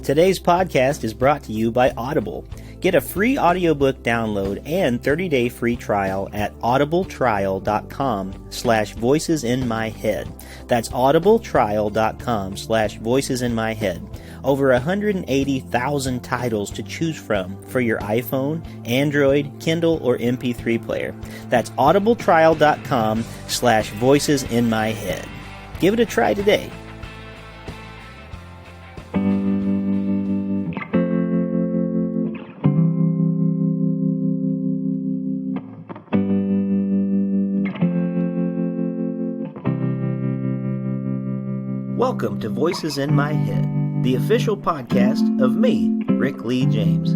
Today's podcast is brought to you by Audible. Get a free audiobook download and 30-day free trial at audibletrial.com/voicesinmyhead. That's audibletrial.com/voicesinmyhead. Over 180,000 titles to choose from for your iPhone, Android, Kindle, or MP3 player. That's audibletrial.com/voicesinmyhead. Give it a try today. Welcome to Voices in My Head, the official podcast of me, Rick Lee James.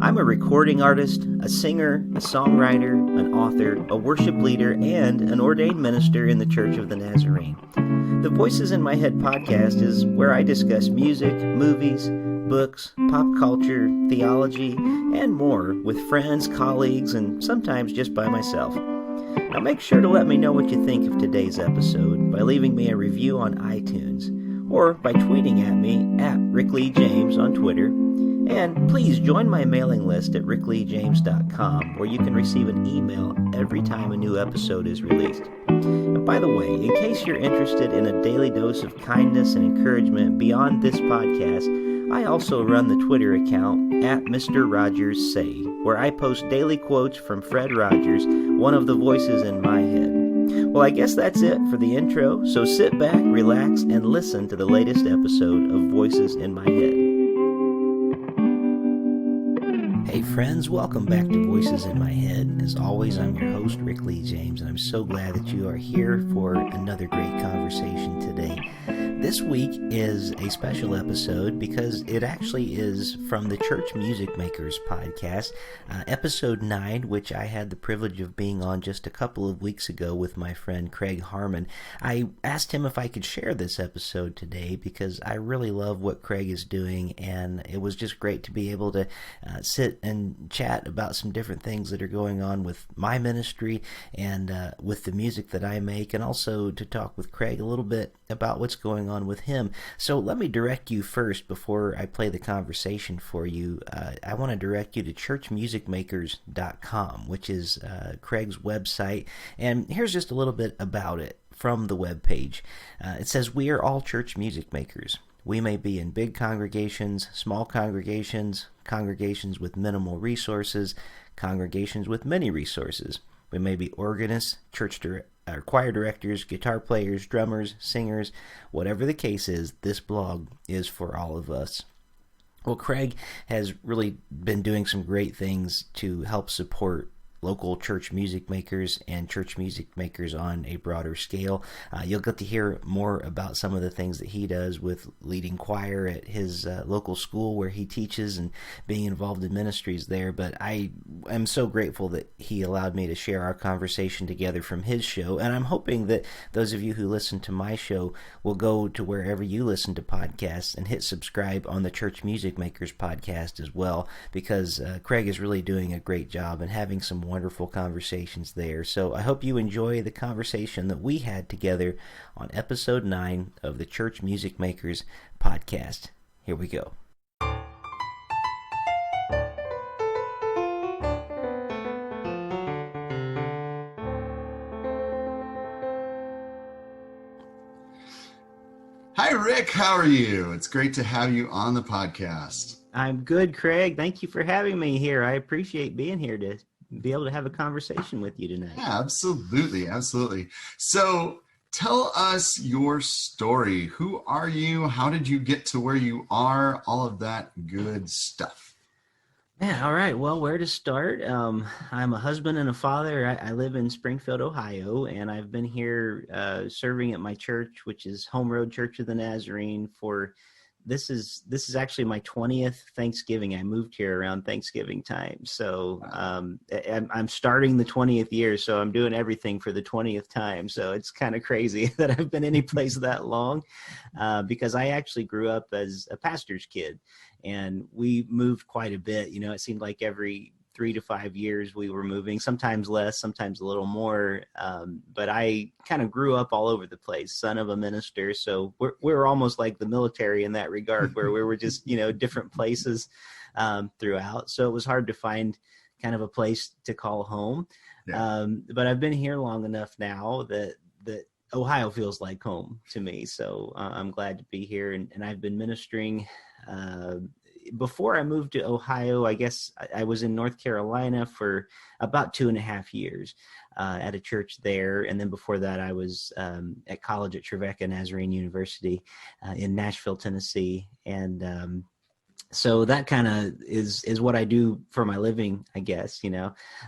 I'm a recording artist, a singer, a songwriter, an author, a worship leader, and an ordained minister in the Church of the Nazarene. The Voices in My Head podcast is where I discuss music, movies, books, pop culture, theology, and more with friends, colleagues, and sometimes just by myself. Now make sure to let me know what you think of today's episode by leaving me a review on iTunes or by tweeting at me at Rick Lee James on Twitter. And please join my mailing list at rickleejames.com where you can receive an email every time a new episode is released. And by the way, in case you're interested in a daily dose of kindness and encouragement beyond this podcast, I also run the Twitter account at Mr. Rogers Say, where I post daily quotes from Fred Rogers, one of the voices in my head. Well, I guess that's it for the intro, so sit back, relax, and listen to the latest episode of Voices in My Head. Hey friends, welcome back to Voices in My Head. As always, I'm your host, Rick Lee James, and I'm so glad that you are here for another great conversation today. This week is a special episode because it actually is from the Church Music Makers podcast, episode 9, which I had the privilege of being on just a couple of weeks ago with my friend Craig Harmann. I asked him if I could share this episode today because I really love what Craig is doing, and it was just great to be able to sit and chat about some different things that are going on with my ministry and with the music that I make, and also to talk with Craig a little bit about what's going on with him. So let me direct you first before I play the conversation for you. I want to direct you to churchmusicmakers.com, which is Craig's website, and here's just a little bit about it from the webpage. It says, "We are all church music makers. We may be in big congregations, small congregations, congregations with minimal resources, congregations with many resources. We may be organists, choir directors, guitar players, drummers, singers. Whatever the case is, this blog is for all of us." Well, Craig has really been doing some great things to help support local church music makers and church music makers on a broader scale. You'll get to hear more about some of the things that he does with leading choir at his local school where he teaches and being involved in ministries there. But I am so grateful that he allowed me to share our conversation together from his show. And I'm hoping that those of you who listen to my show will go to wherever you listen to podcasts and hit subscribe on the Church Music Makers podcast as well, because Craig is really doing a great job and having some wonderful conversations there. So I hope you enjoy the conversation that we had together on episode 9 of the Church Music Makers podcast. Here we go. Hi, Rick. How are you? It's great to have you on the podcast. I'm good, Craig. Thank you for having me here. I appreciate being here to be able to have a conversation with you tonight. Yeah, absolutely. So tell us your story. Who are you? How did you get to where you are? All of that good stuff. Yeah, all right. Well, where to start? I'm a husband and a father. I live in Springfield, Ohio, and I've been here serving at my church, which is Home Road Church of the Nazarene, for this is actually my 20th Thanksgiving. I moved here around Thanksgiving time. So I'm starting the 20th year, so I'm doing everything for the 20th time. So it's kind of crazy that I've been any place that long because I actually grew up as a pastor's kid, and we moved quite a bit. You know, it seemed like every 3 to 5 years we were moving, sometimes less, sometimes a little more. But I kind of grew up all over the place, son of a minister. So we're almost like the military in that regard, where we were just, different places throughout. So it was hard to find kind of a place to call home. Yeah. But I've been here long enough now that Ohio feels like home to me. So I'm glad to be here. And I've been ministering. Before I moved to Ohio, I guess I was in North Carolina for about 2.5 years at a church there. And then before that, I was at college at Trevecca Nazarene University in Nashville, Tennessee. And so that kind of is what I do for my living, I guess.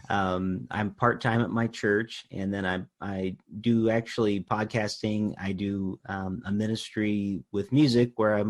I'm part-time at my church, and then I do actually podcasting. I do a ministry with music where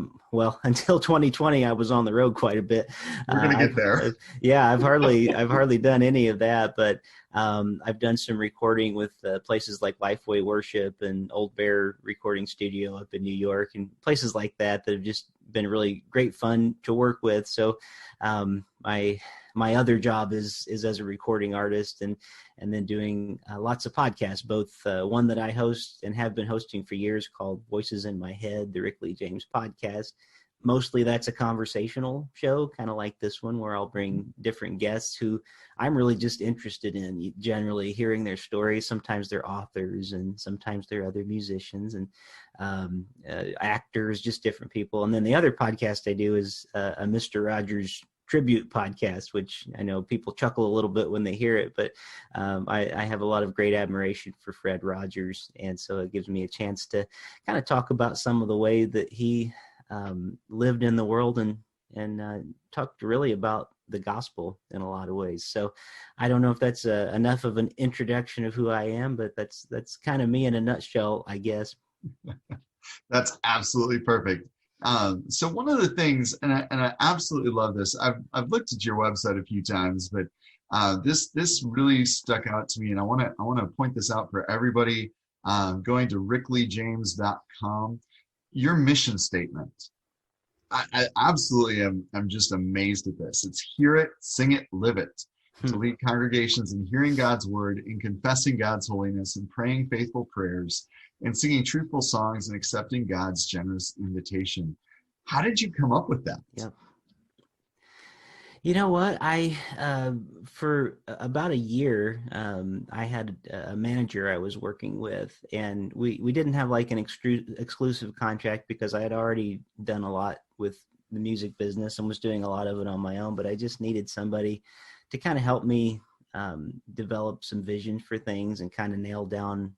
until 2020, I was on the road quite a bit. We're going to get there. I've hardly done any of that, but I've done some recording with places like Lifeway Worship and Old Bear Recording Studio up in New York, and places like that have just been really great fun to work with. So my other job is as a recording artist, and then doing lots of podcasts, both one that I host and have been hosting for years called Voices in My Head, the Rick Lee James podcast. Mostly that's a conversational show, kind of like this one, where I'll bring different guests who I'm really just interested in, generally hearing their stories. Sometimes they're authors, and sometimes they're other musicians and actors, just different people. And then the other podcast I do is a Mr. Rogers tribute podcast, which I know people chuckle a little bit when they hear it, but I have a lot of great admiration for Fred Rogers. And so it gives me a chance to kind of talk about some of the way that he lived in the world and talked really about the gospel in a lot of ways. So I don't know if that's enough of an introduction of who I am, but that's kind of me in a nutshell, I guess. That's absolutely perfect. So one of the things, and I absolutely love this. I've looked at your website a few times, but this really stuck out to me, and I want to point this out for everybody. Going to rickleejames.com. Your mission statement. I absolutely am just amazed at this. It's hear it, sing it, live it. To lead congregations in hearing God's word, in confessing God's holiness, and praying faithful prayers, and singing truthful songs, and accepting God's generous invitation. How did you come up with that? Yep. You know what? For about a year, I had a manager I was working with, and we didn't have like an exclusive contract because I had already done a lot with the music business and was doing a lot of it on my own, but I just needed somebody to kind of help me develop some vision for things and kind of nail down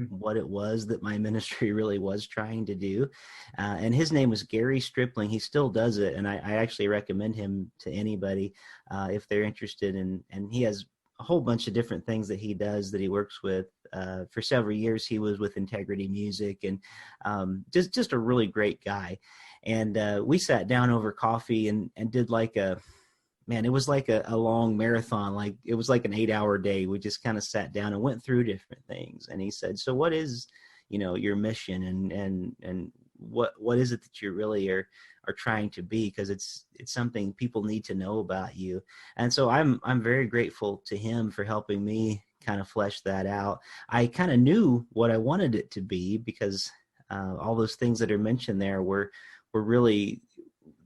what it was that my ministry really was trying to do. And his name was Gary Stripling. He still does it. And I actually recommend him to anybody if they're interested in, and he has a whole bunch of different things that he does that he works with. For several years, he was with Integrity Music, and just a really great guy. And we sat down over coffee and did like it was like a long marathon. Like it was like an 8-hour day. We just kind of sat down and went through different things. And he said, so what is, your mission and what is it that you really are trying to be? Because it's something people need to know about you. And so I'm very grateful to him for helping me kind of flesh that out. I kind of knew what I wanted it to be because all those things that are mentioned there were really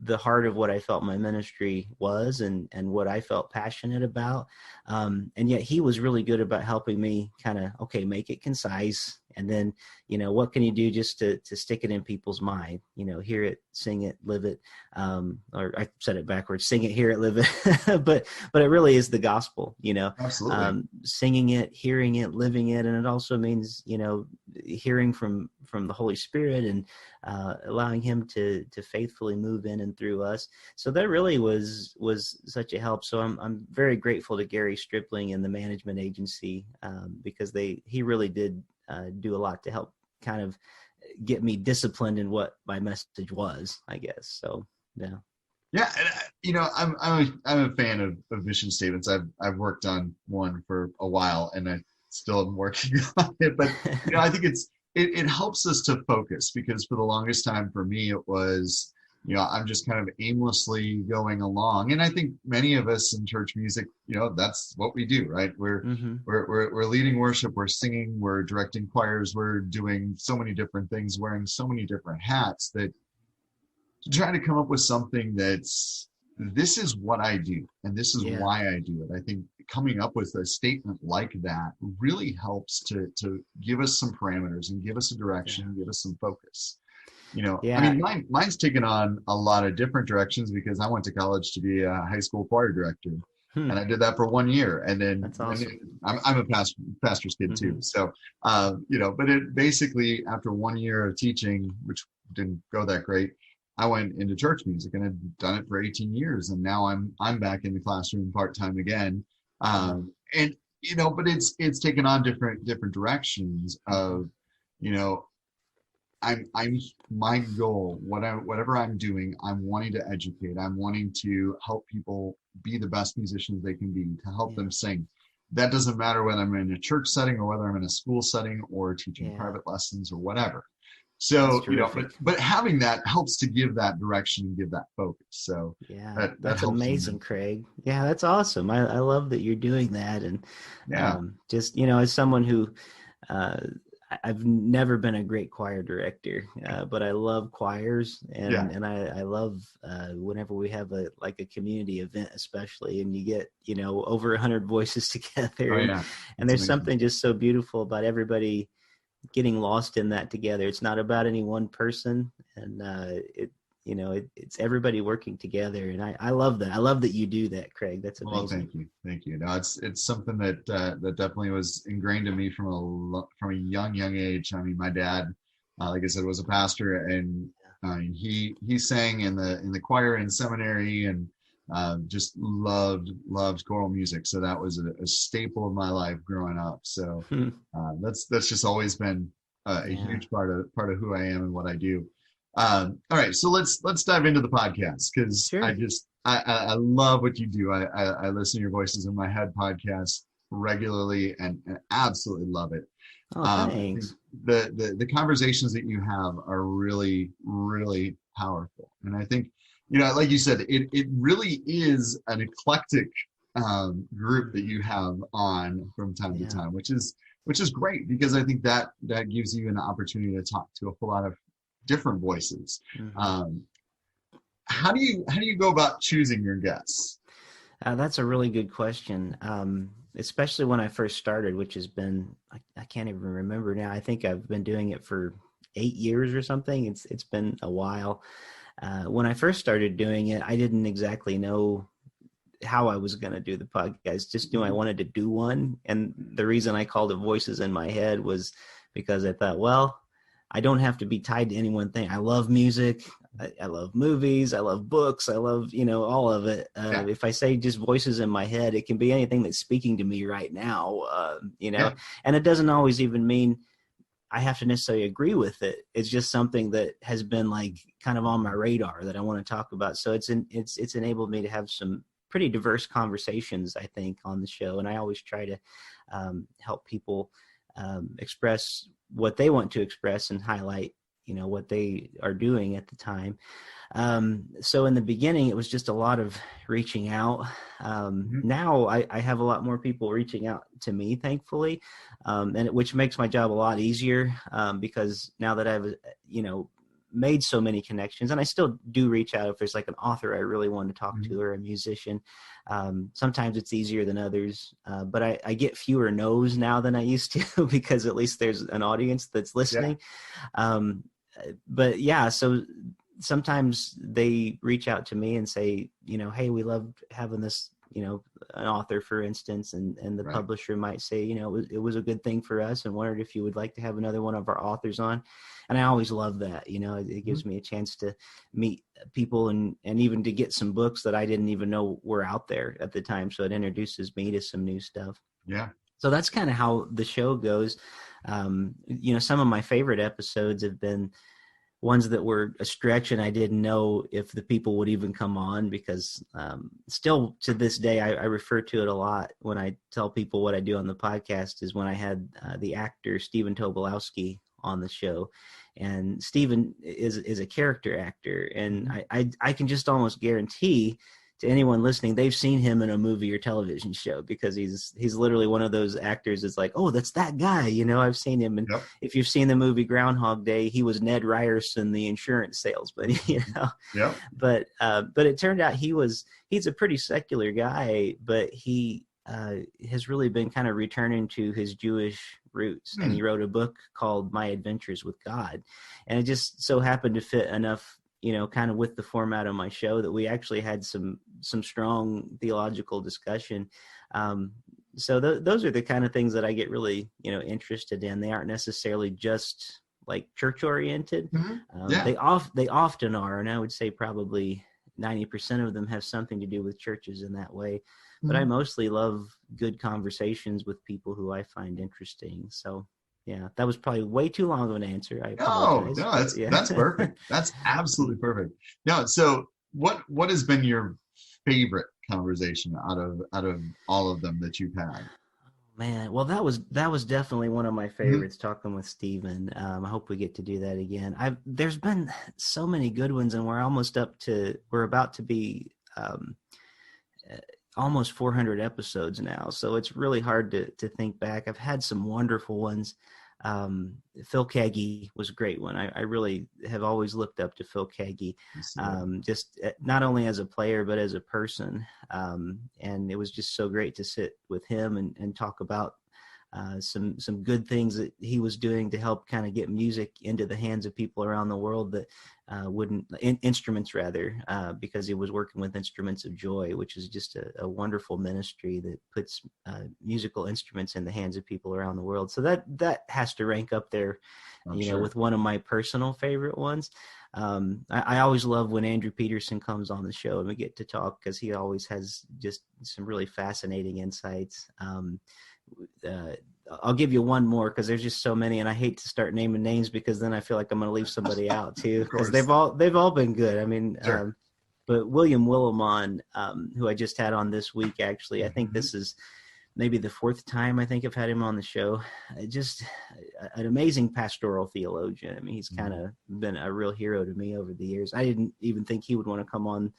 the heart of what I felt my ministry was and what I felt passionate about. And yet he was really good about helping me kind of, make it concise. And then, what can you do just to stick it in people's mind? Hear it, sing it, live it. Or I said it backwards, sing it, hear it, live it. but it really is the gospel, Absolutely. Singing it, hearing it, living it. And it also means, hearing from the Holy Spirit and allowing him to faithfully move in and through us. So that really was such a help. So I'm very grateful to Gary Stripling and the management agency because he really did do a lot to help kind of get me disciplined in what my message was, I guess. So, yeah. Yeah. And, I'm a fan of mission statements. I've worked on one for a while and I still am working on it, but I think it helps us to focus because for the longest time for me, it was, I'm just kind of aimlessly going along. And I think many of us in church music, that's what we do, right? Mm-hmm. We're leading worship, we're singing, we're directing choirs, we're doing so many different things, wearing so many different hats, that to try to come up with something this is what I do and this is why I do it. I think coming up with a statement like that really helps to give us some parameters and give us a direction, give us some focus. I mean, mine's taken on a lot of different directions because I went to college to be a high school choir director, and I did that for 1 year. And then That's awesome. I'm a pastor's kid too. So, but it basically, after 1 year of teaching, which didn't go that great, I went into church music and I've done it for 18 years. And now I'm back in the classroom part-time again. And, but it's taken on different directions of, I'm my goal, whatever I'm doing, I'm wanting to educate. I'm wanting to help people be the best musicians they can be, to help them sing. That doesn't matter whether I'm in a church setting or whether I'm in a school setting or teaching private lessons or whatever. So, but having that helps to give that direction and give that focus. So that's amazing, Craig. Yeah, that's awesome. I love that you're doing that. And just, as someone who, I've never been a great choir director, but I love choirs, and I love whenever we have a community event, especially, and you get over 100 voices together, and there's amazing. Something just so beautiful about everybody getting lost in that together. It's not about any one person, and it's everybody working together, and I love that. I love that you do that, Craig. That's amazing. Well, thank you. No, it's something that definitely was ingrained in me from a young age. I mean, my dad, like I said, was a pastor, and he sang in the choir in seminary, and just loved choral music. So that was a staple of my life growing up. So that's just always been a huge part of who I am and what I do. All right, so let's dive into the podcast, because I love what you do. I listen to your Voices in My Head podcast regularly and absolutely love it. Oh, thanks. The conversations that you have are really, really powerful, and I think, like you said, it really is an eclectic group that you have on from time to time, which is great, because I think that gives you an opportunity to talk to a whole lot of different voices. How do you go about choosing your guests? That's a really good question, especially when I first started, which has been, I can't even remember now. I think I've been doing it for 8 years or something. It's been a while. When I first started doing it, I didn't exactly know how I was going to do the podcast. Just knew I wanted to do one. And the reason I called it Voices in My Head was because I thought, well, I don't have to be tied to any one thing. I love music. I love movies. I love books. I love, all of it. If I say just voices in my head, it can be anything that's speaking to me right now, and it doesn't always even mean I have to necessarily agree with it. It's just something that has been kind of on my radar that I want to talk about. So it's enabled me to have some pretty diverse conversations, I think, on the show. And I always try to help people express what they want to express and highlight, what they are doing at the time. So in the beginning, it was just a lot of reaching out. Now I have a lot more people reaching out to me, thankfully, which makes my job a lot easier, because now that I've, made so many connections, and I still do reach out if there's an author I really want to talk to, or a musician. Sometimes it's easier than others, but I get fewer no's now than I used to, because at least there's an audience that's listening. But so sometimes they reach out to me and say, hey, we love having this, an author, for instance, and the publisher might say, it was a good thing for us, and wondered if you would like to have another one of our authors on. And I always love that, it gives me a chance to meet people and even to get some books that I didn't even know were out there at the time. So it introduces me to some new stuff. Yeah. So that's kind of how the show goes. Some of my favorite episodes have been ones that were a stretch, and I didn't know if the people would even come on, because still to this day, I refer to it a lot when I tell people what I do on the podcast, is when I had the actor Stephen Tobolowsky on the show. And Stephen is a character actor, and I can just almost guarantee to anyone listening, they've seen him in a movie or television show, because he's literally one of those actors that's like, oh, that's that guy. I've seen him. And Yep. if you've seen the movie Groundhog Day, he was Ned Ryerson, the insurance salesman, Yep. But it turned out he's a pretty secular guy, but he has really been kind of returning to his Jewish roots. And he wrote a book called My Adventures with God. And it just so happened to fit enough, kind of with the format of my show, that we actually had some strong theological discussion. So those are the kind of things that I get really, interested in. They aren't necessarily just like church oriented. Yeah. They often are. And I would say probably 90% of them have something to do with churches in that way. But I mostly love good conversations with people who I find interesting. So yeah, that was probably way too long of an answer. I apologize. No, that's perfect. That's absolutely perfect. Now, so what has been your favorite conversation out of all of them that you've had? Man, well, that was definitely one of my favorites, talking with Stephen. I hope we get to do that again. There's been so many good ones, and we're about to be almost 400 episodes now. So it's really hard to think back. I've had some wonderful ones. Phil Kagi was a great one. I really have always looked up to Phil Kagi, just not only as a player, but as a person. And it was just so great to sit with him and talk about some good things that he was doing to help kind of get music into the hands of people around the world that instruments rather, because he was working with Instruments of Joy, which is just a wonderful ministry that puts musical instruments in the hands of people around the world. So that has to rank up there, Sure. with one of my personal favorite ones. I always love when Andrew Peterson comes on the show and we get to talk, because he always has just some really fascinating insights. I'll give you one more, because there's just so many, and I hate to start naming names because then I feel like I'm going to leave somebody out too, because they've all been good. I mean, Sure. But William Willimon, who I just had on this week, actually, I think this is maybe the fourth time I think I've had him on the show. Just an amazing pastoral theologian. I mean, he's kind of been a real hero to me over the years. I didn't even think he would want to come on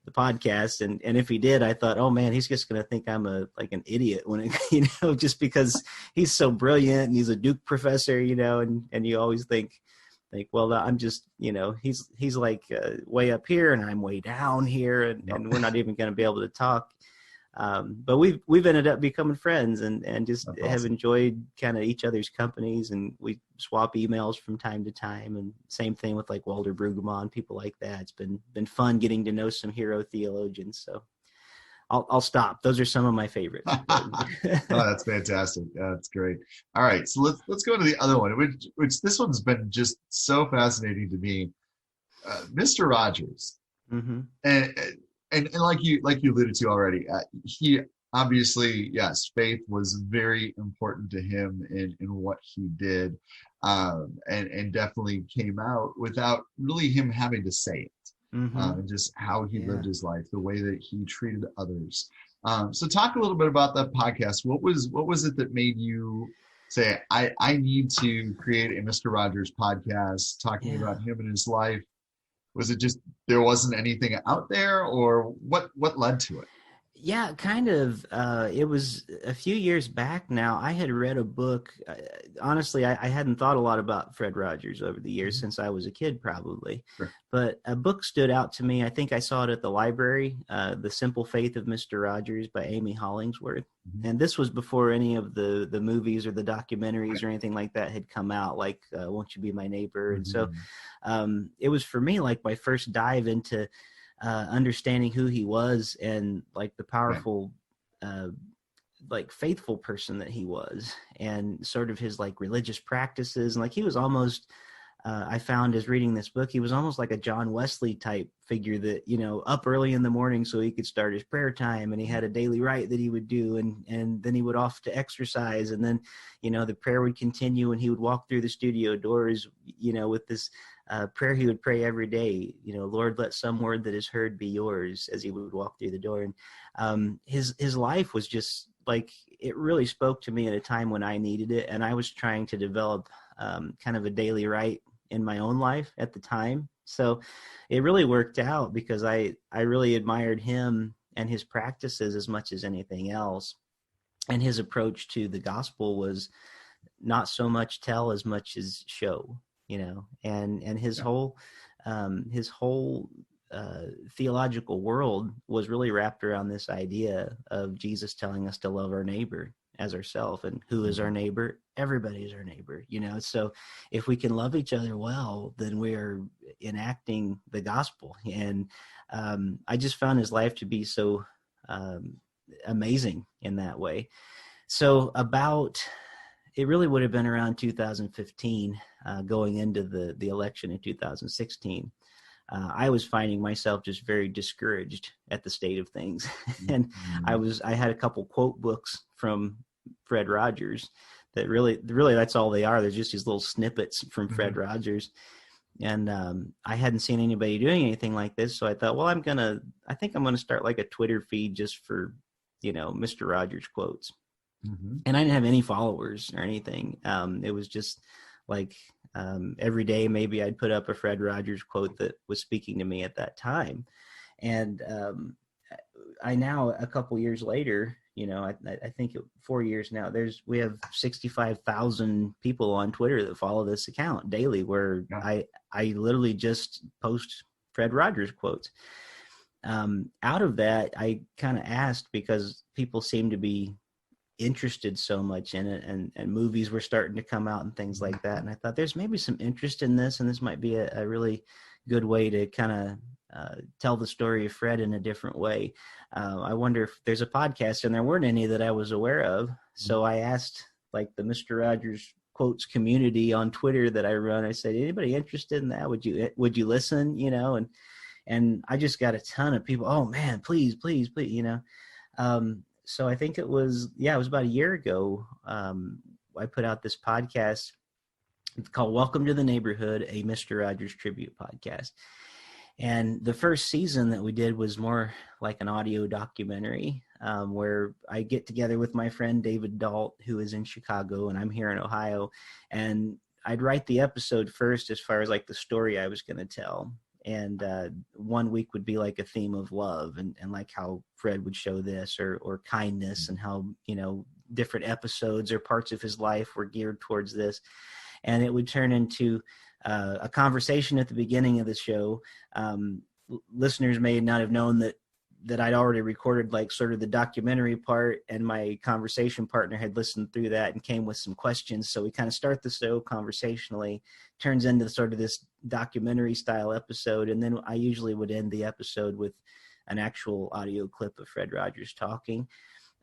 the podcast, and if he did, I thought, oh man, he's just going to think I'm an idiot when it, just because he's so brilliant and he's a Duke professor, and you always think, well, I'm just, he's like way up here and I'm way down here, and we're not even going to be able to talk. But we've ended up becoming friends and just have enjoyed kind of each other's companies, and we swap emails from time to time, and same thing with like Walter Brueggemann, people like that. It's been fun getting to know some hero theologians. So I'll stop. Those are some of my favorites. Oh, that's fantastic. That's great. All right, so let's go to the other one, which this one's been just so fascinating to me. Mr. Rogers. And like you alluded to already, he obviously, yes, faith was very important to him in what he did, and definitely came out without really him having to say it. Just how he lived his life, the way that he treated others. So talk a little bit about that podcast. What was it that made you say, I need to create a Mr. Rogers podcast talking about him and his life? Was it just there wasn't anything out there, or what led to it? Yeah, kind of. It was a few years back now. I had read a book. Honestly, I hadn't thought a lot about Fred Rogers over the years since I was a kid, probably. Sure. But a book stood out to me. I think I saw it at the library, The Simple Faith of Mr. Rogers by Amy Hollingsworth. And this was before any of the movies or the documentaries or anything like that had come out, like Won't You Be My Neighbor? And so it was for me like my first dive into understanding who he was and like the powerful like faithful person that he was, and sort of his like religious practices. And like he was almost I found as reading this book, he was almost like a John Wesley type figure that, up early in the morning so he could start his prayer time, and he had a daily rite that he would do, and then he would off to exercise, and then the prayer would continue, and he would walk through the studio doors with this prayer he would pray every day, Lord, let some word that is heard be yours, as he would walk through the door. And his life was just like, it really spoke to me at a time when I needed it, and I was trying to develop kind of a daily rite in my own life at the time. So it really worked out because I really admired him and his practices as much as anything else. And his approach to the gospel was not so much tell as much as show, and his whole theological world was really wrapped around this idea of Jesus telling us to love our neighbor as ourselves. And who is our neighbor? Everybody is our neighbor, so if we can love each other well, then we are enacting the gospel. And I just found his life to be so amazing in that way. So it really would have been around 2015, going into the election in 2016. I was finding myself just very discouraged at the state of things. And I had a couple quote books from Fred Rogers that really that's all they are. They're just these little snippets from Fred Rogers. And I hadn't seen anybody doing anything like this. So I thought, well, I think I'm going to start like a Twitter feed just for, Mr. Rogers quotes. And I didn't have any followers or anything. It was just like every day, maybe I'd put up a Fred Rogers quote that was speaking to me at that time. And I now, a couple years later, I think 4 years now, we have 65,000 people on Twitter that follow this account daily, where I literally just post Fred Rogers quotes. Out of that, I kind of asked, because people seem to be interested so much in it, and movies were starting to come out and things like that. And I thought there's maybe some interest in this, and this might be a really good way to kind of tell the story of Fred in a different way. I wonder if there's a podcast, and there weren't any that I was aware of. So I asked like the Mr. Rogers quotes community on Twitter that I run. I said, anybody interested in that? Would you listen? And I just got a ton of people. Oh man, please. So I think it was about a year ago. I put out this podcast. It's called Welcome to the Neighborhood, a Mr. Rogers tribute podcast. And the first season that we did was more like an audio documentary, where I get together with my friend David Dalt, who is in Chicago, and I'm here in Ohio. And I'd write the episode first as far as like the story I was going to tell. And 1 week would be like a theme of love, and like how Fred would show this, or kindness, and how, different episodes or parts of his life were geared towards this. And it would turn into a conversation at the beginning of the show. Listeners may not have known that I'd already recorded like sort of the documentary part, and my conversation partner had listened through that and came with some questions. So we kind of start the show conversationally, turns into sort of this documentary style episode. And then I usually would end the episode with an actual audio clip of Fred Rogers talking.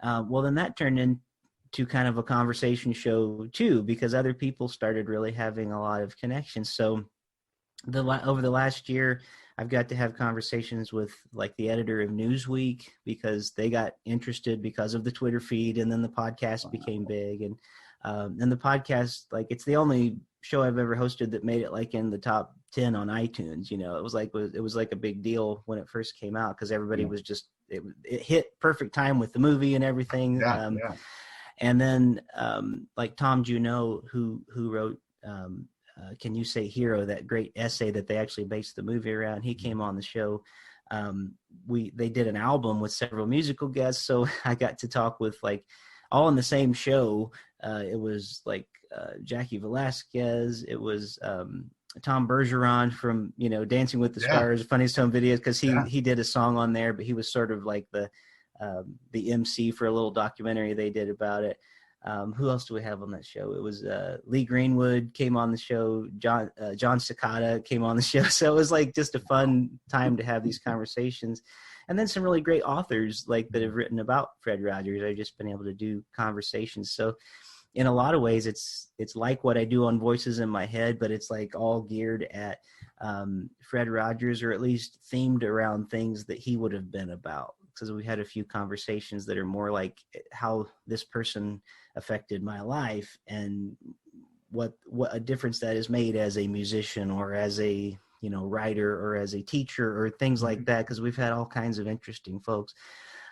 Well, then that turned into kind of a conversation show too, because other people started really having a lot of connections. So over the last year, I've got to have conversations with like the editor of Newsweek, because they got interested because of the Twitter feed, and then the podcast became big. And the podcast, like, it's the only show I've ever hosted that made it like in the top 10 on iTunes. It was like a big deal when it first came out, because everybody was just, it hit perfect time with the movie and everything. And then like Tom Junot, who wrote Can You Say Hero, that great essay that they actually based the movie around, he came on the show. They did an album with several musical guests, so I got to talk with like all in the same show. It was like Jackie Velasquez, it was Tom Bergeron from Dancing with the Stars, Funniest Home Videos, because he did a song on there, but he was sort of like the MC for a little documentary they did about it. Who else do we have on that show? It was Lee Greenwood came on the show. John Cicada came on the show. So it was like just a fun time to have these conversations. And then some really great authors like that have written about Fred Rogers. I've just been able to do conversations. So in a lot of ways, it's like what I do on Voices in My Head, but it's like all geared at Fred Rogers, or at least themed around things that he would have been about. Because we had a few conversations that are more like how this person affected my life, and what a difference that has made as a musician, or as a writer, or as a teacher, or things like that. Because we've had all kinds of interesting folks,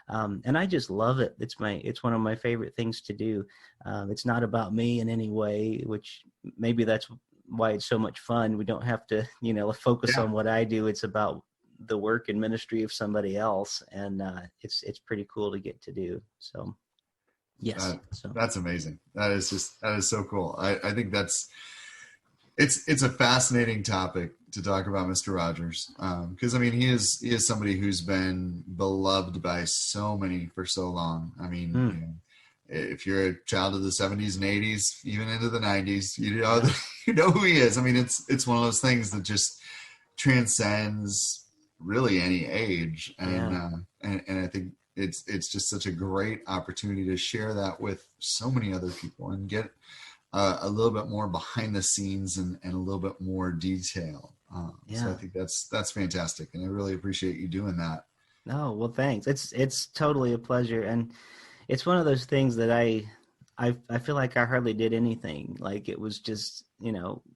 and I just love it. It's one of my favorite things to do. It's not about me in any way, which maybe that's why it's so much fun. We don't have to, focus Yeah. on what I do. It's about the work and ministry of somebody else. And it's pretty cool to get to do. So, yes. So, That's amazing. That is so cool. I think it's a fascinating topic to talk about, Mr. Rogers, because I mean he is somebody who's been beloved by so many for so long. I mean, if you're a child of the 70s and 80s, even into the 90s, you know who he is. I mean, it's one of those things that just transcends really any age, and I think it's just such a great opportunity to share that with so many other people and get a little bit more behind the scenes and a little bit more detail. So I think that's fantastic, and I really appreciate you doing that. Oh, well, thanks. It's totally a pleasure, and it's one of those things that I feel like I hardly did anything. Like it was just,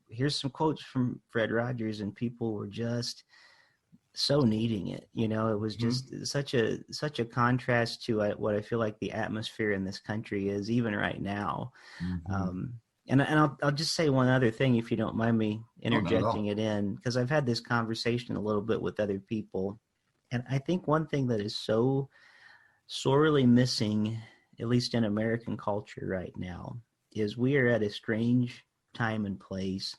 here's some quotes from Fred Rogers, and people were just so needing it. It was just such a contrast to what I feel like the atmosphere in this country is even right now. And I'll just say one other thing, if you don't mind me interjecting it in, because I've had this conversation a little bit with other people. And I think one thing that is so sorely missing, at least in American culture right now, is we are at a strange time and place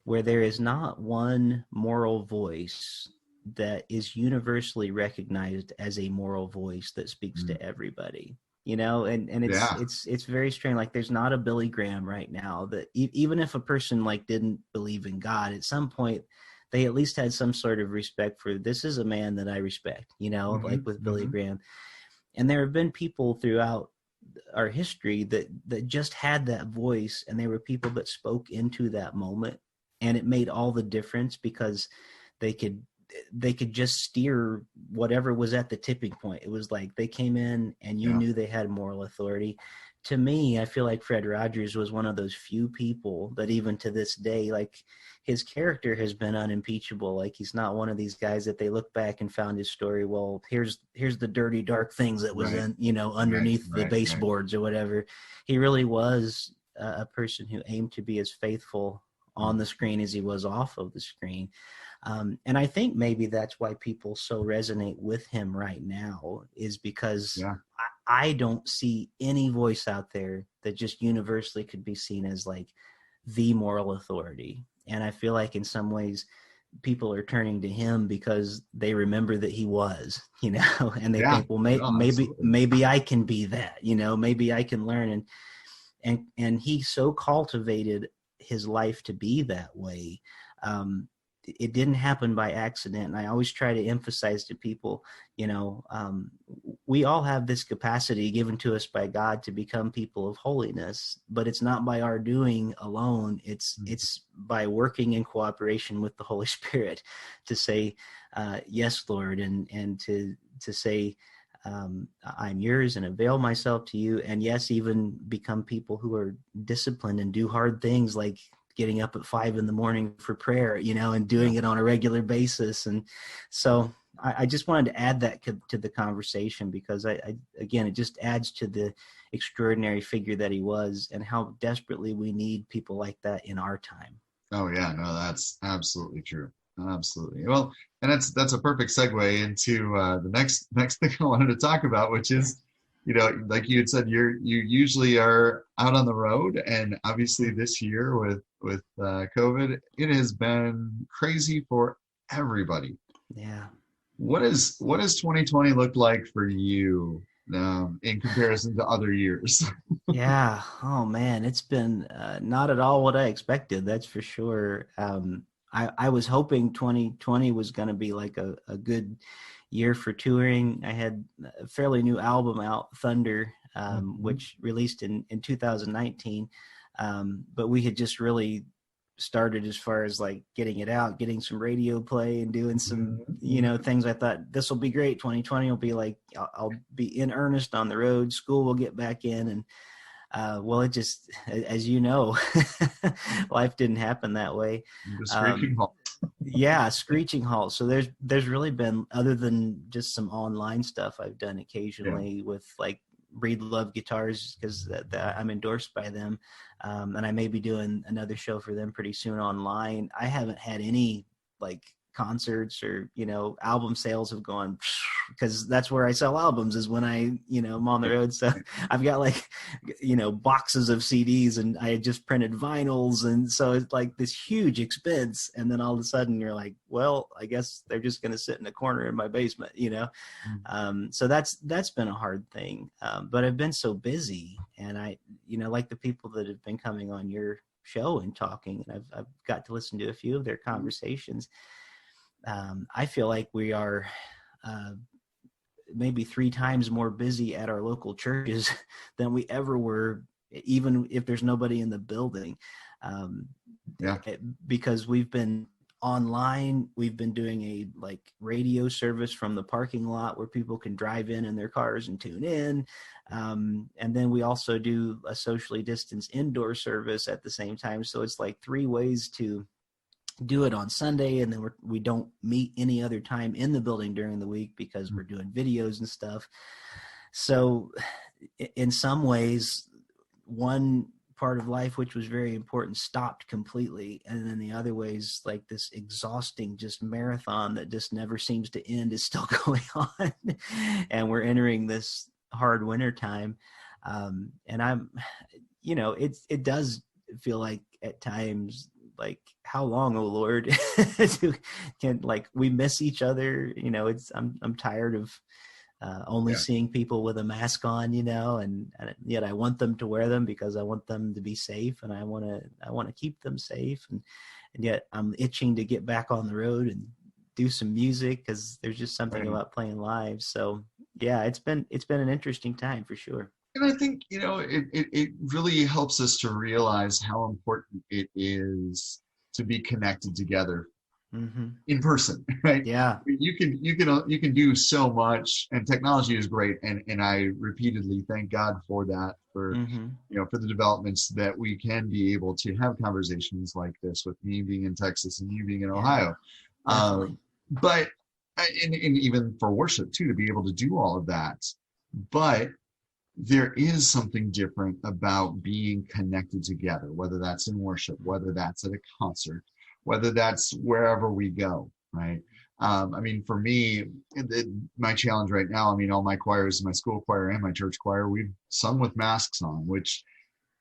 where there is not one moral voice that is universally recognized as a moral voice that speaks to everybody. And it's very strange. Like there's not a Billy Graham right now that even if a person like didn't believe in God, at some point they at least had some sort of respect for, this is a man that I respect, like with Billy Graham. And there have been people throughout our history that just had that voice, and they were people that spoke into that moment, and it made all the difference because they could just steer whatever was at the tipping point. It was like they came in and you knew they had moral authority. To me, I feel like Fred Rogers was one of those few people that even to this day, like his character has been unimpeachable. Like he's not one of these guys that they look back and found his story. Well, here's the dirty, dark things that was in, underneath the baseboards or whatever. He really was a person who aimed to be as faithful on the screen as he was off of the screen. And I think maybe that's why people so resonate with him right now, is because I don't see any voice out there that just universally could be seen as like the moral authority. And I feel like in some ways people are turning to him because they remember that he was, and they think, well, maybe I can be that, maybe I can learn. And he so cultivated his life to be that way. It didn't happen by accident. And I always try to emphasize to people, we all have this capacity given to us by God to become people of holiness, but it's not by our doing alone. It's by working in cooperation with the Holy Spirit to say, yes, Lord, and to say, I'm yours and avail myself to you. And yes, even become people who are disciplined and do hard things like getting up at 5 a.m. for prayer, and doing it on a regular basis. And so I just wanted to add that to the conversation because again, it just adds to the extraordinary figure that he was and how desperately we need people like that in our time. Oh yeah, no, that's absolutely true. Absolutely. Well, and that's a perfect segue into the next thing I wanted to talk about, which is, like you had said, you usually are out on the road, and obviously this year with COVID, it has been crazy for everybody. Yeah. What does 2020 look like for you in comparison to other years? Yeah. Oh man, it's been not at all what I expected. That's for sure. I was hoping 2020 was going to be like a good year for touring. I had a fairly new album out, Thunder, which released in 2019. But we had just really started as far as like getting it out, getting some radio play and doing some, things. I thought this will be great. 2020 will be like, I'll be in earnest on the road. School will get back in. And well, it just, as you know, life didn't happen that way. Screeching halt. Yeah, screeching halt. So there's really been, other than just some online stuff I've done occasionally with like Breedlove Guitars, because I'm endorsed by them, and I may be doing another show for them pretty soon online. I haven't had any like concerts or album sales have gone, because that's where I sell albums, is when I'm on the road. So I've got like boxes of CDs, and I had just printed vinyls, and so it's like this huge expense, and then all of a sudden you're like, well, I guess they're just going to sit in a corner in my basement. So that's been a hard thing, but I've been so busy, and I like the people that have been coming on your show and talking, and I've got to listen to a few of their conversations. I feel like we are maybe 3 times more busy at our local churches than we ever were, even if there's nobody in the building. Because we've been online, we've been doing a like radio service from the parking lot where people can drive in their cars and tune in. And then we also do a socially distanced indoor service at the same time. So it's like 3 ways to do it on Sunday, and then we don't meet any other time in the building during the week because we're doing videos and stuff. So in some ways, one part of life which was very important stopped completely, and then the other ways, like this exhausting just marathon that just never seems to end, is still going on. And we're entering this hard winter time, and I'm it does feel like at times, like, how long, oh Lord? We miss each other. I'm tired of only seeing people with a mask on, and yet I want them to wear them because I want them to be safe, and I want to keep them safe, and yet I'm itching to get back on the road and do some music, because there's just something about playing live. So yeah, it's been an interesting time for sure. And I think, it really helps us to realize how important it is to be connected together in person, right? Yeah. You can do so much, and technology is great. And I repeatedly thank God for that, for the developments that we can be able to have conversations like this, with me being in Texas and you being in Ohio. But and even for worship too, to be able to do all of that. But there is something different about being connected together, whether that's in worship, whether that's at a concert, whether that's wherever we go, right? For me, my challenge right now, all my choirs, my school choir and my church choir, we've sung with masks on, which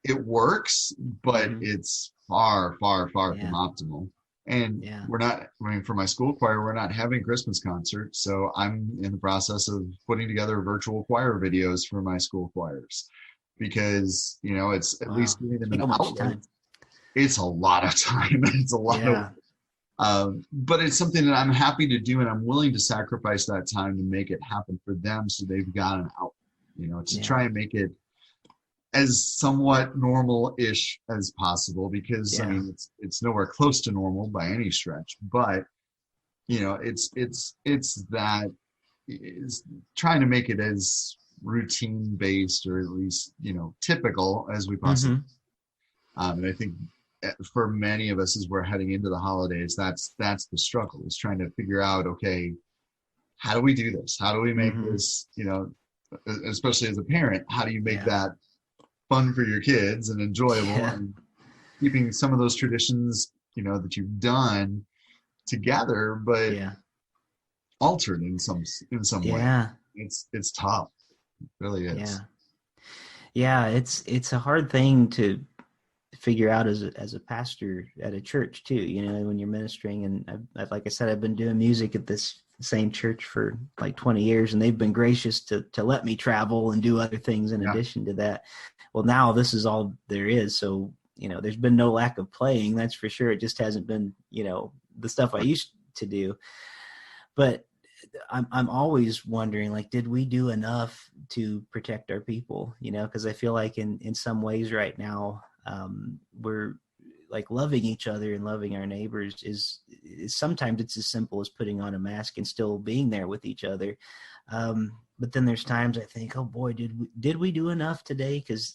it works, but it's far, far, far from optimal. And we're not, for my school choir, we're not having Christmas concerts. So I'm in the process of putting together virtual choir videos for my school choirs, because, it's at least giving them an outlet. It's a lot of time. It's a lot of, but it's something that I'm happy to do, and I'm willing to sacrifice that time to make it happen for them, so they've got an outlet, to try and make it as somewhat normal-ish as possible, because it's nowhere close to normal by any stretch, but it's trying to make it as routine based, or at least typical as we possibly and I think for many of us, as we're heading into the holidays, that's the struggle, is trying to figure out, okay, how do we do this? How do we make this, especially as a parent, how do you make that fun for your kids and enjoyable, and keeping some of those traditions, that you've done together, but altered in some way. It's tough. It really is. Yeah. It's a hard thing to figure out as a pastor at a church too, when you're ministering. And like I said, I've been doing music at this same church for like 20 years, and they've been gracious to let me travel and do other things in addition to that. Well, now this is all there is. So, there's been no lack of playing, that's for sure. It just hasn't been, the stuff I used to do. But I'm always wondering, like, did we do enough to protect our people? Because I feel like in some ways right now, we're like loving each other and loving our neighbors is sometimes it's as simple as putting on a mask and still being there with each other. But then there's times I think, oh boy, did we do enough today? Because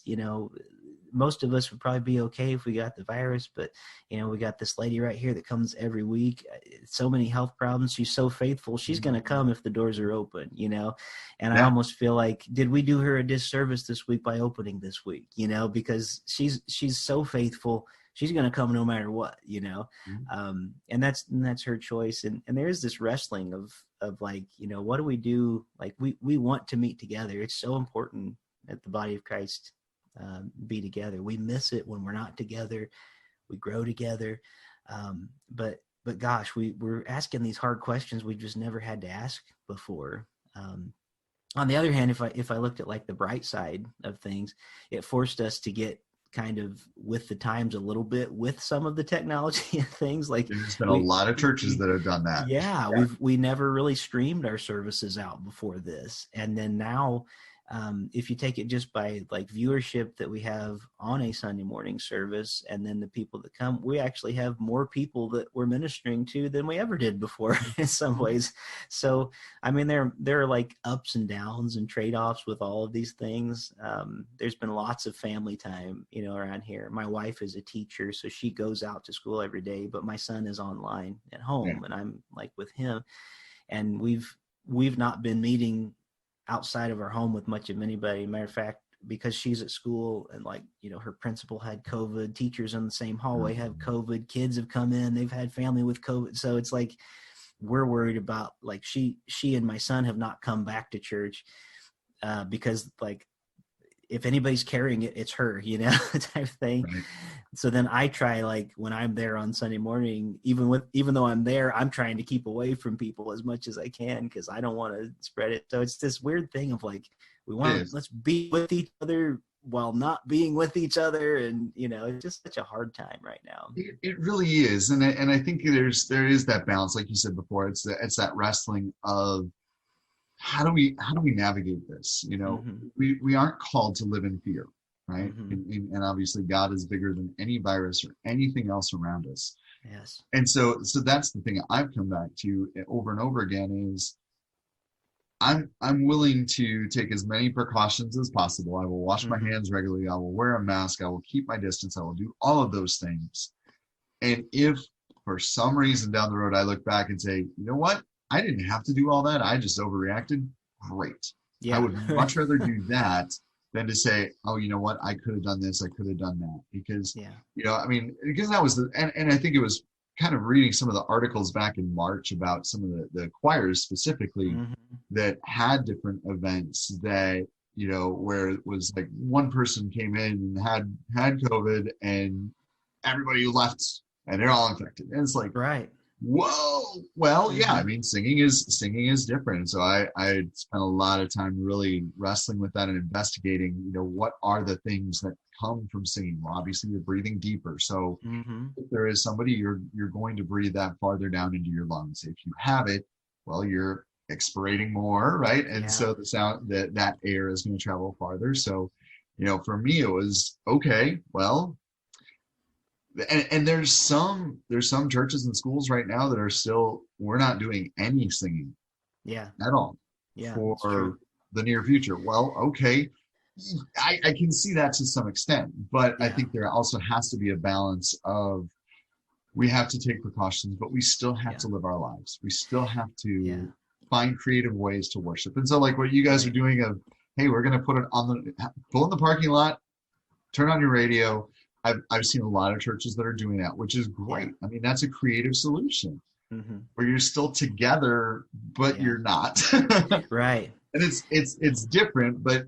most of us would probably be okay if we got the virus, but we got this lady right here that comes every week. So many health problems. She's so faithful. She's going to come if the doors are open, and I almost feel like, did we do her a disservice this week by opening this week, because she's so faithful. She's going to come no matter what, and that's her choice. And there is this wrestling of like, what do we do? Like we want to meet together. It's so important that the body of Christ be together. We miss it when we're not together. We grow together. But gosh, we're asking these hard questions we just never had to ask before. On the other hand, if I looked at like the bright side of things, it forced us to get kind of with the times a little bit with some of the technology and things. Like there's been a lot of churches that have done that. Yeah. We never really streamed our services out before this. And then now, if you take it just by like viewership that we have on a Sunday morning service, and then the people that come, we actually have more people that we're ministering to than we ever did before in some ways. So, I mean, there are like ups and downs and trade-offs with all of these things. There's been lots of family time, around here. My wife is a teacher, so she goes out to school every day, but my son is online at home, and I'm like with him, and we've not been meeting outside of our home with much of anybody. Matter of fact, because she's at school and like, her principal had COVID, teachers in the same hallway have COVID, kids have come in, they've had family with COVID. So it's like, we're worried about like, she and my son have not come back to church because like, if anybody's carrying it, it's her, type of thing. Right. So then I try, like when I'm there on Sunday morning, even though I'm there, I'm trying to keep away from people as much as I can because I don't want to spread it. So it's this weird thing of like, let's be with each other while not being with each other. And, it's just such a hard time right now. It really is. And I think there is that balance, like you said before, it's that wrestling of, how do we navigate this? We aren't called to live in fear, right? And obviously God is bigger than any virus or anything else around us. Yes. And so that's the thing I've come back to over and over again is I'm willing to take as many precautions as possible. I will wash my hands regularly. I will wear a mask. I will keep my distance. I will do all of those things. And if for some reason down the road I look back and say, you know what? I didn't have to do all that. I just overreacted. Great. Yeah. I would much rather do that than to say, oh, you know what? I could have done this. I could have done that. Because, because that was and I think it was kind of reading some of the articles back in March about some of the choirs specifically that had different events that, where it was like one person came in and had COVID and everybody left and they're all infected. And it's like, right. Whoa. Well, yeah, I mean, singing is different. So I spent a lot of time really wrestling with that and investigating, what are the things that come from singing? Well, obviously you're breathing deeper. So if there is somebody, you're going to breathe that farther down into your lungs. If you have it, well, you're expirating more, right? And so the sound that air is going to travel farther. So, for me, it was okay, well, and there's some churches and schools right now that are still, we're not doing any singing at all for the near future. Well, okay, I can see that to some extent, but I think there also has to be a balance of, we have to take precautions, but we still have to live our lives. We still have to find creative ways to worship. And so like what you guys are doing of, hey, we're going to put it pull in the parking lot, turn on your radio. I've seen a lot of churches that are doing that, which is great. I mean, that's a creative solution where you're still together, but you're not. Right. And it's different, but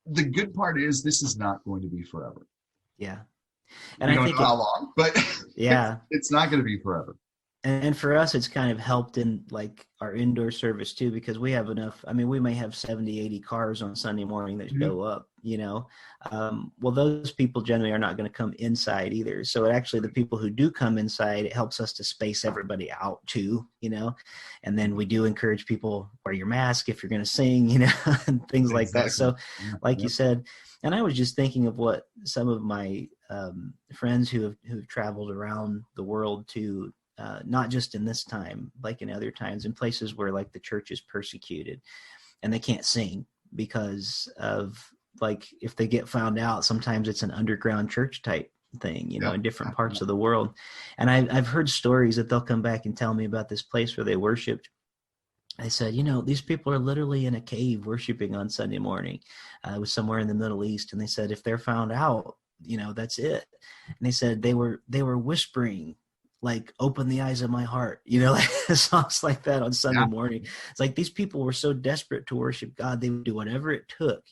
the good part is this is not going to be forever. Yeah. And I don't know how long, but it's not going to be forever. And for us, it's kind of helped in like our indoor service too, because we have enough. I mean, we may have 70, 80 cars on Sunday morning that show up, well, those people generally are not going to come inside either. So actually the people who do come inside, it helps us to space everybody out too, and then we do encourage people, wear your mask if you're going to sing, and things like that. So like you said, and I was just thinking of what some of my friends who've traveled around the world to, not just in this time, like in other times, in places where like the church is persecuted and they can't sing because of like if they get found out, sometimes it's an underground church type thing, Yep. in different parts of the world. And I've heard stories that they'll come back and tell me about this place where they worshiped. I said, these people are literally in a cave worshiping on Sunday morning. It was somewhere in the Middle East. And they said, if they're found out, that's it. And they said they were whispering, like, open the eyes of my heart, like songs like that on Sunday morning. It's like these people were so desperate to worship God, they would do whatever it took,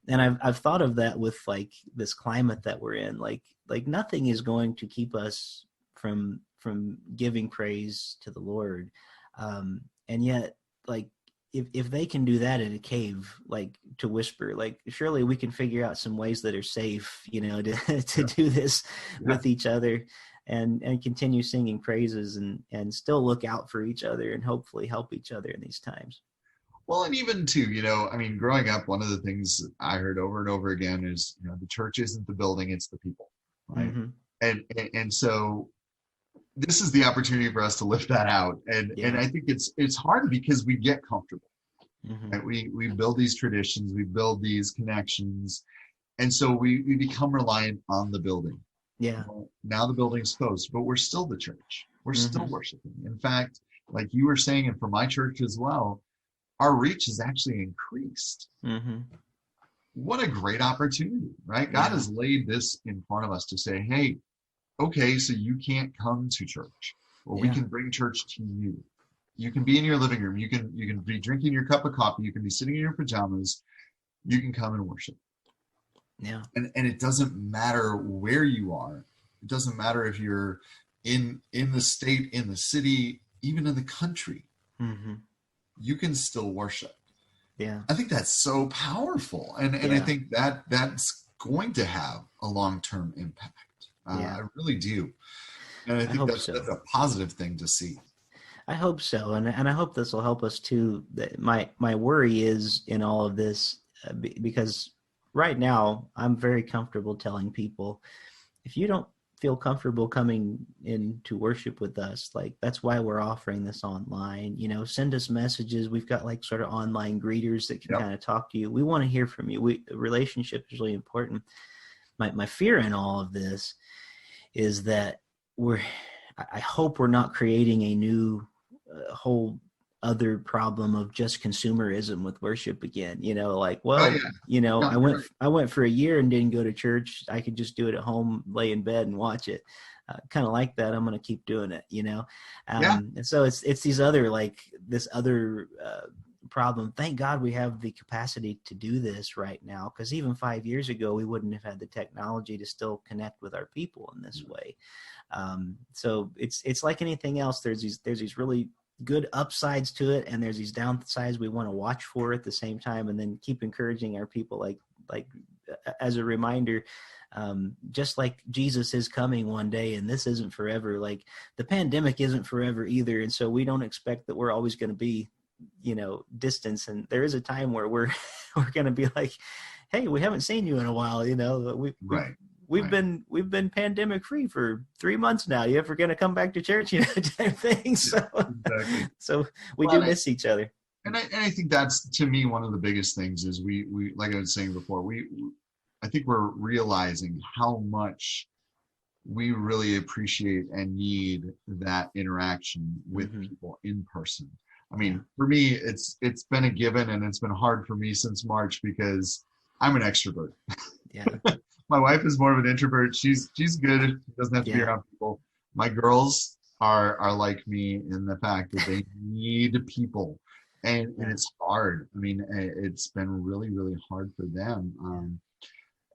And I've thought of that with like this climate that we're in, like nothing is going to keep us from giving praise to the Lord. And yet, like, if they can do that in a cave, like to whisper, like surely we can figure out some ways that are safe, to do this with each other and continue singing praises and still look out for each other and hopefully help each other in these times. Well, and even too, growing up, one of the things I heard over and over again is, the church isn't the building, it's the people, right? Mm-hmm. And so this is the opportunity for us to lift that out. And I think it's hard because we get comfortable. Mm-hmm. Right? We build these traditions, we build these connections. And so we become reliant on the building. Yeah. Now the building's closed, but we're still the church. We're still worshiping. In fact, like you were saying, and for my church as well, our reach has actually increased. Mm-hmm. What a great opportunity, right? God has laid this in front of us to say, hey, okay, so you can't come to church. Well, we can bring church to you. You can be in your living room. You can be drinking your cup of coffee. You can be sitting in your pajamas. You can come and worship. Yeah. And it doesn't matter where you are. It doesn't matter if you're in the state, in the city, even in the country. Mm-hmm. You can still worship. Yeah. I think that's so powerful. And I think that's going to have a long-term impact. I really do. And I think that's a positive thing to see. I hope so. And I hope this will help us too. My worry is in all of this, because right now I'm very comfortable telling people, if you don't feel comfortable coming in to worship with us, like that's why we're offering this online, send us messages. We've got like sort of online greeters that can kind of talk to you. We want to hear from you. Relationship is really important. My fear in all of this is that I hope we're not creating a new whole other problem of just consumerism with worship again. I went for a year and didn't go to church. I could just do it at home, lay in bed and watch it. Kind of like that. I'm going to keep doing it, And so it's these other, like this other problem. Thank God we have the capacity to do this right now, because even 5 years ago, we wouldn't have had the technology to still connect with our people in this way. So it's like anything else. There's these really good upsides to it, and there's these downsides we want to watch for at the same time, and then keep encouraging our people, like as a reminder, just like Jesus is coming one day, and this isn't forever. Like the pandemic isn't forever either, and so we don't expect that we're always going to be distance, and there is a time where we're going to be like, hey, we haven't seen you in a while, we've been pandemic free for 3 months now. You ever going to come back to church, type thing. So, exactly. So we do miss each other. And I think that's, to me, one of the biggest things is we like I was saying before, I think we're realizing how much we really appreciate and need that interaction with people in person. I mean, for me, it's been a given, and it's been hard for me since March because I'm an extrovert. Yeah. My wife is more of an introvert. She's good. She doesn't have to be around people. My girls are like me in the fact that they need people, and it's hard. I mean, it's been really, really hard for them.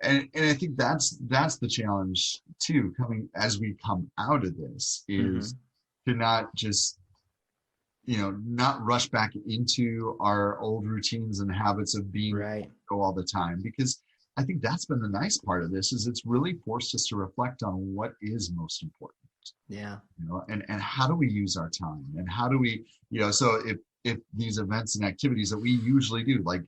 And I think that's the challenge too. As we come out of this, is to not just not rush back into our old routines and habits of being go all the time, because I think that's been the nice part of this, is it's really forced us to reflect on what is most important. Yeah. And how do we use our time, and how do we, so if these events and activities that we usually do, like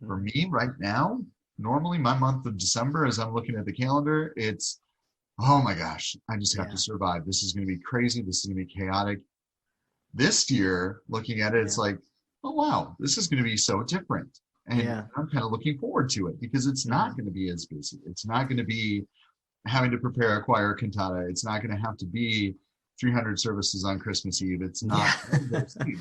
for me right now, normally my month of December, as I'm looking at the calendar, it's, oh my gosh, I just have to survive. This is going to be crazy. This is going to be chaotic. This year, looking at it, it's like, oh wow, this is going to be so different. And Yeah. I'm kind of looking forward to it because it's not going to be as busy. It's not going to be having to prepare a choir cantata. It's not going to have to be 300 services on Christmas Eve. It's not Yeah. one of those things.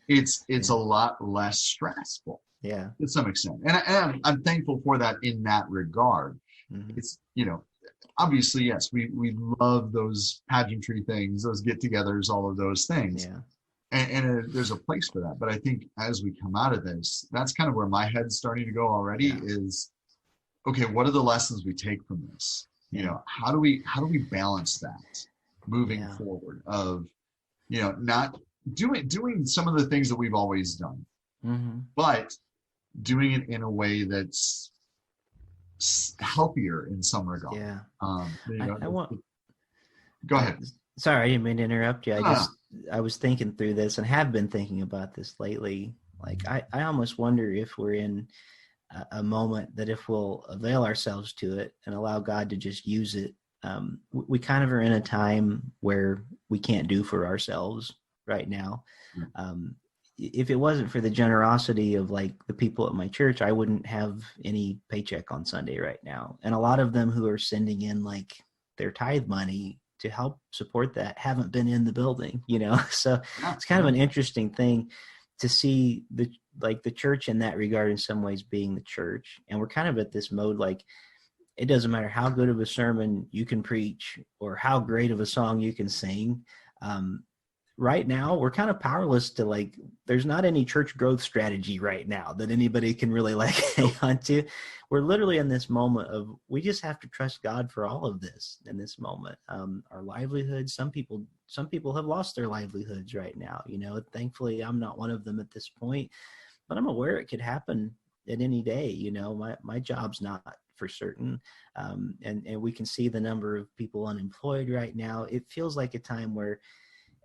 It's Yeah. a lot less stressful Yeah. to some extent, and I'm thankful for that in that regard. Hmm. It's obviously, yes, we love those pageantry things, those get-togethers, all of those things, Yeah. and there's a place for that. But I think as we come out of this, that's kind of where my head's starting to go already. Yeah. Is okay, what are the lessons we take from this? Yeah. How do we balance that moving Yeah. forward? Of not doing some of the things that we've always done, Hmm. but doing it in a way that's healthier in some regard. Yeah. You I, know, I want. go ahead. Sorry, I didn't mean to interrupt you. No, I was thinking through this and have been thinking about this lately. Like, I almost wonder if we're in a moment that if we'll avail ourselves to it and allow God to just use it, we kind of are in a time where we can't do for ourselves right now. Um, if it wasn't for the generosity of like the people at my church, I wouldn't have any paycheck on Sunday right now. And a lot of them who are sending in like their tithe money to help support that haven't been in the building, So yeah, it's kind of an interesting thing to see the church in that regard in some ways being the church. And we're kind of at this mode, like, it doesn't matter how good of a sermon you can preach or how great of a song you can sing. Right now we're kind of powerless to, like, there's not any church growth strategy right now that anybody can really like hang on to. We're literally in this moment of, we just have to trust God for all of this in this moment. Our livelihoods, some people have lost their livelihoods right now, thankfully I'm not one of them at this point, but I'm aware it could happen at any day. My job's not for certain. And we can see the number of people unemployed right now. It feels like a time where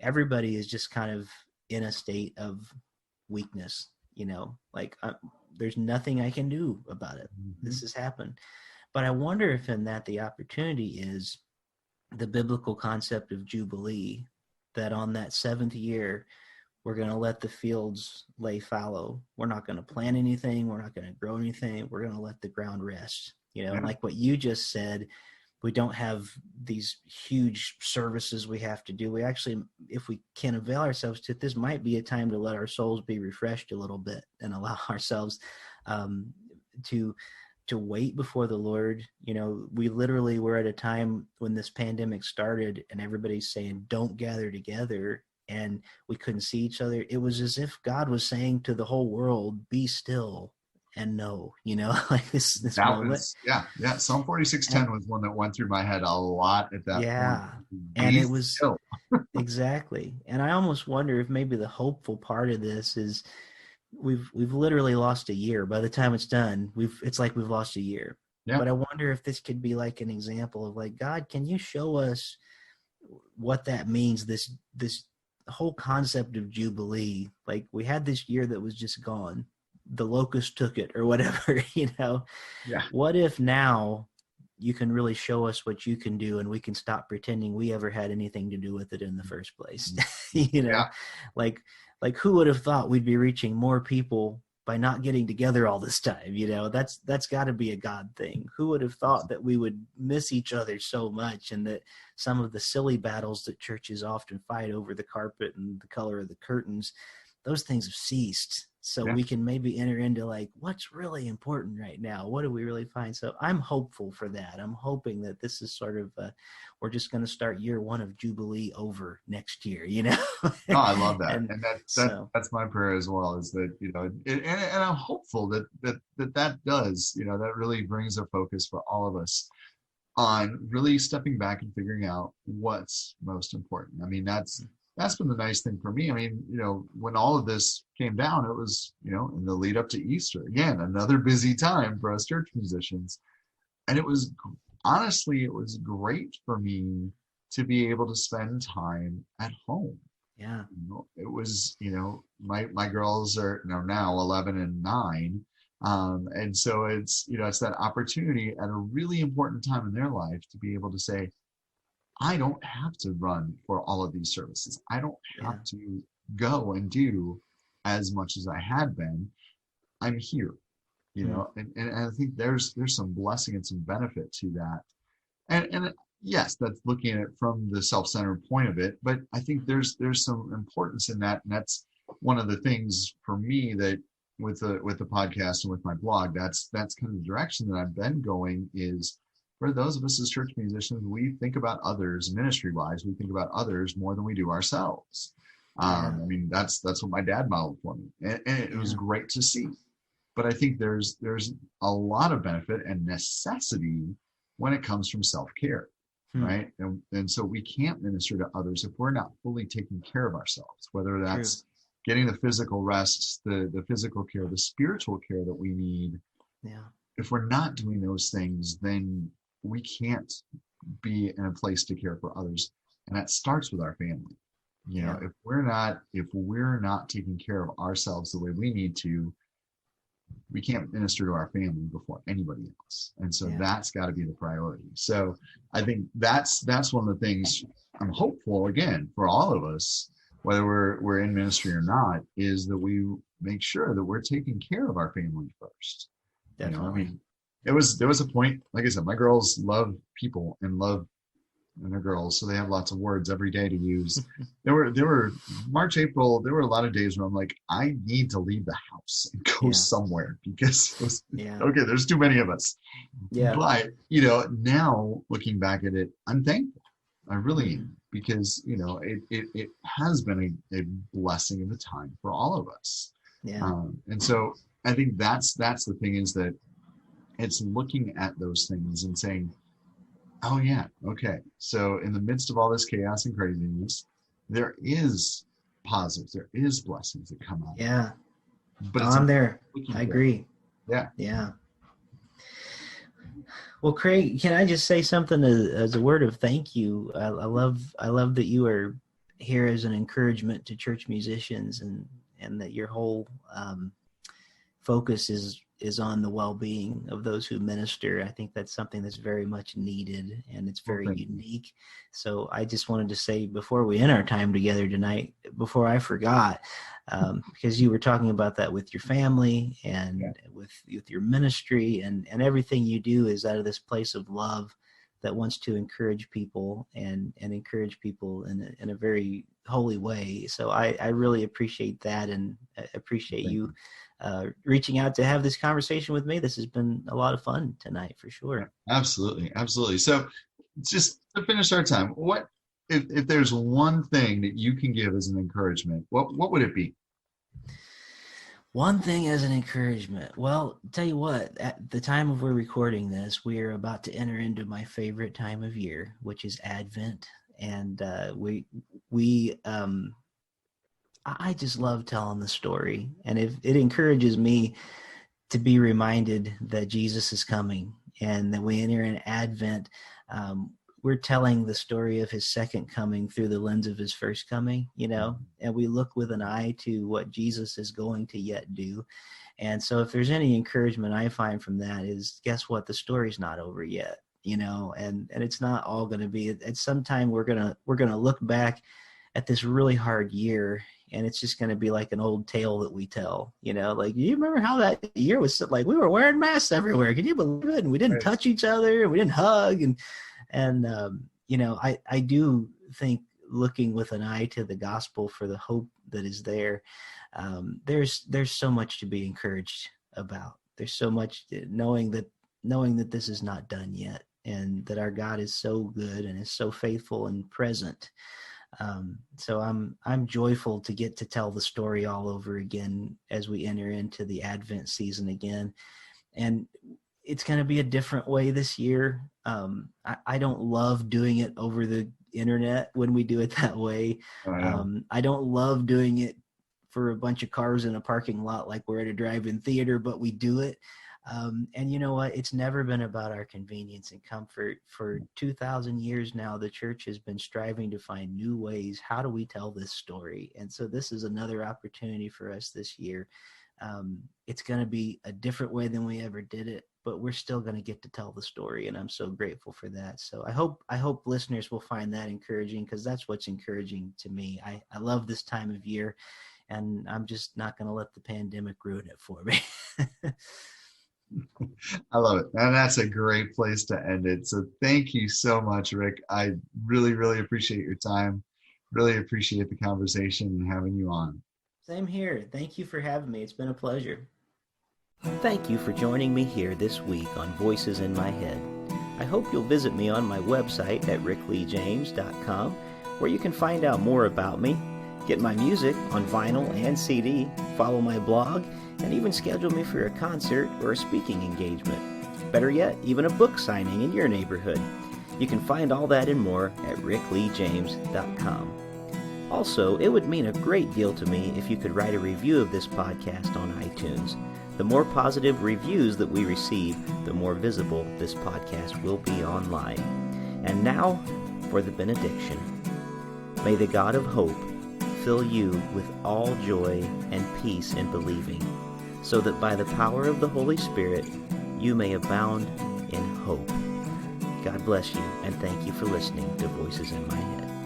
everybody is just kind of in a state of weakness, like there's nothing I can do about it. This has happened. But I wonder if in that the opportunity is the biblical concept of Jubilee, that on that seventh year, we're going to let the fields lay fallow. We're not going to plant anything. We're not going to grow anything. We're going to let the ground rest, yeah, and like what you just said, we don't have these huge services we have to do. We actually, if we can avail ourselves to it, this might be a time to let our souls be refreshed a little bit and allow ourselves to wait before the Lord. We literally were at a time when this pandemic started and everybody's saying, don't gather together. And we couldn't see each other. It was as if God was saying to the whole world, be still and know, like this that moment. was Psalm 46:10 was one that went through my head a lot at that point. Yeah. And Be it was still. exactly. And I almost wonder if maybe the hopeful part of this is we've literally lost a year. By the time it's done, it's like we've lost a year. Yeah. But I wonder if this could be like an example of, like, God, can you show us what that means? This whole concept of Jubilee, like, we had this year that was just gone. The locust took it or whatever, Yeah. What if now you can really show us what you can do and we can stop pretending we ever had anything to do with it in the first place? Yeah. Like who would have thought we'd be reaching more people by not getting together all this time? That's got to be a God thing. Who would have thought that we would miss each other so much, and that some of the silly battles that churches often fight over the carpet and the color of the curtains, those things have ceased. So we can maybe enter into, like, what's really important right now? What do we really find? So I'm hopeful for that. I'm hoping that this is sort of, we're just going to start year one of Jubilee over next year, Oh, I love that. And And so, that's my prayer as well, is that, and I'm hopeful that does, that really brings a focus for all of us on really stepping back and figuring out what's most important. I mean, that's been the nice thing for me. I mean, when all of this came down, it was, in the lead up to Easter, again, another busy time for us church musicians. And it was great for me to be able to spend time at home. yeah. It was, my girls are now 11 and 9. And so it's that opportunity at a really important time in their life to be able to say, I don't have to run for all of these services. I don't have to go and do as much as I had been. I'm here. you know, and I think there's some blessing and some benefit to that. And yes, that's looking at it from the self-centered point of it, but I think there's some importance in that, and that's one of the things for me that with the podcast and with my blog, that's kind of the direction that I've been going. Is for those of us as church musicians, we think about others ministry-wise. We think about others more than we do ourselves. I mean, that's what my dad modeled for me, and it was great to see. But I think there's a lot of benefit and necessity when it comes from self-care, right? And so we can't minister to others if we're not fully taking care of ourselves, whether that's getting the physical rest, the physical care, the spiritual care that we need. Yeah. If we're not doing those things, then we can't be in a place to care for others. And that starts with our family. You know, if we're not taking care of ourselves the way we need to, we can't minister to our family before anybody else. And so that's got to be the priority. So I think that's one of the things I'm hopeful, again, for all of us, whether we're in ministry or not, is that we make sure that we're taking care of our family first. Definitely. You know, I mean, there was a point, like I said, my girls love people and they're girls, so they have lots of words every day to use. There were March, April, there were a lot of days where I'm like, I need to leave the house and go somewhere because okay, there's too many of us. Yeah. But, you know, now looking back at it, I'm thankful. I really am, because, you know, it has been a blessing of the time for all of us. Yeah. And so I think that's the thing, is that it's looking at those things and saying, oh yeah, okay. So in the midst of all this chaos and craziness, there is positives, there is blessings that come out. Yeah. But I'm there. I agree. Yeah. Yeah. Well, Craig, can I just say something as a word of thank you? I love that you are here as an encouragement to church musicians, and that your whole focus is on the well-being of those who minister. I think that's something that's very much needed, and it's very unique. So I just wanted to say, before we end our time together tonight, before I forgot, because you were talking about that with your family and with your ministry, and everything you do is out of this place of love that wants to encourage people and encourage people in a very holy way. So I really appreciate that, and I appreciate you reaching out to have this conversation with me. This has been a lot of fun tonight, for sure. Absolutely. Absolutely. So just to finish our time, what, if there's one thing that you can give as an encouragement, what would it be? One thing as an encouragement. Well, tell you what, at the time of we're recording this, we are about to enter into my favorite time of year, which is Advent. And I just love telling the story. And if it encourages me to be reminded that Jesus is coming, and that we enter in Advent, we're telling the story of his second coming through the lens of his first coming, you know, and we look with an eye to what Jesus is going to yet do. And so if there's any encouragement I find from that, is, guess what? The story's not over yet, you know, and it's not all going to be. At some time we're going to look back at this really hard year, and it's just going to be like an old tale that we tell, you know, like, you remember how that year was like, we were wearing masks everywhere. Can you believe it? And we didn't touch each other, and we didn't hug. And you know, I do think, looking with an eye to the gospel for the hope that is there, there's so much to be encouraged about. There's so much knowing that this is not done yet, and that our God is so good and is so faithful and present. So I'm joyful to get to tell the story all over again as we enter into the Advent season again. And it's going to be a different way this year. I don't love doing it over the internet when we do it that way. I don't love doing it for a bunch of cars in a parking lot like we're at a drive-in theater, but we do it. And you know what? It's never been about our convenience and comfort. For 2,000 years now, the church has been striving to find new ways. How do we tell this story? And so this is another opportunity for us this year. It's going to be a different way than we ever did it, but we're still going to get to tell the story, and I'm so grateful for that. So I hope listeners will find that encouraging, because that's what's encouraging to me. I love this time of year, and I'm just not going to let the pandemic ruin it for me. I love it. And that's a great place to end it. So thank you so much, Rick. I really, really appreciate your time. Really appreciate the conversation and having you on. Same here. Thank you for having me. It's been a pleasure. Thank you for joining me here this week on Voices in My Head. I hope you'll visit me on my website at rickleejames.com, where you can find out more about me, get my music on vinyl and CD, follow my blog, and even schedule me for a concert or a speaking engagement. Better yet, even a book signing in your neighborhood. You can find all that and more at rickleejames.com. Also, it would mean a great deal to me if you could write a review of this podcast on iTunes. The more positive reviews that we receive, the more visible this podcast will be online. And now for the benediction. May the God of hope fill you with all joy and peace in believing, so that by the power of the Holy Spirit you may abound in hope. God bless you, and thank you for listening to Voices in My Head.